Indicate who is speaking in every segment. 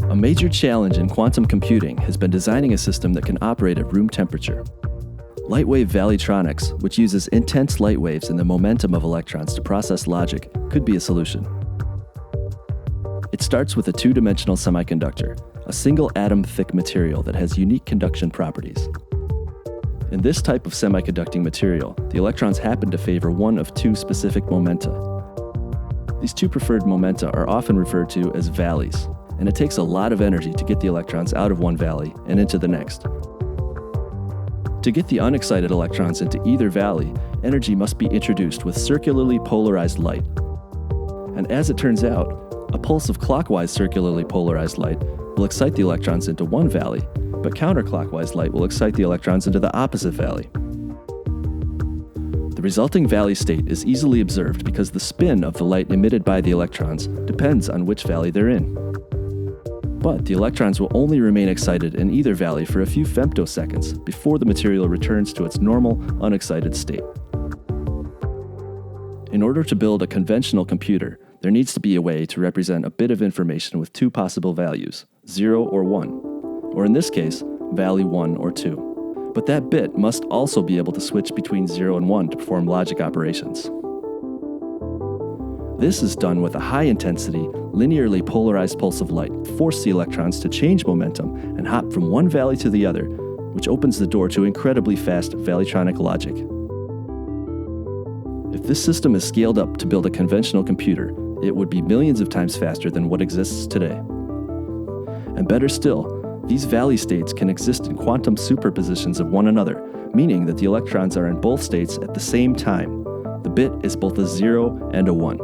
Speaker 1: A major challenge in quantum computing has been designing a system that can operate at room temperature. Lightwave valleytronics, which uses intense light waves and the momentum of electrons to process logic, could be a solution. It starts with a two-dimensional semiconductor, a single atom-thick material that has unique conduction properties. In this type of semiconducting material, the electrons happen to favor one of two specific momenta. These two preferred momenta are often referred to as valleys, and it takes a lot of energy to get the electrons out of one valley and into the next. To get the unexcited electrons into either valley, energy must be introduced with circularly polarized light. And as it turns out, a pulse of clockwise circularly polarized light will excite the electrons into one valley, but counterclockwise light will excite the electrons into the opposite valley. The resulting valley state is easily observed because the spin of the light emitted by the electrons depends on which valley they're in. But the electrons will only remain excited in either valley for a few femtoseconds before the material returns to its normal, unexcited state. In order to build a conventional computer, there needs to be a way to represent a bit of information with two possible values, 0 or 1, or in this case, valley 1 or 2. But that bit must also be able to switch between 0 and 1 to perform logic operations. This is done with a high-intensity, linearly polarized pulse of light that forces the electrons to change momentum and hop from one valley to the other, which opens the door to incredibly fast valleytronic logic. If this system is scaled up to build a conventional computer, it would be millions of times faster than what exists today. And better still, these valley states can exist in quantum superpositions of one another, meaning that the electrons are in both states at the same time. The bit is both a 0 and a 1.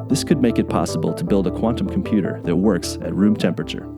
Speaker 1: This could make it possible to build a quantum computer that works at room temperature.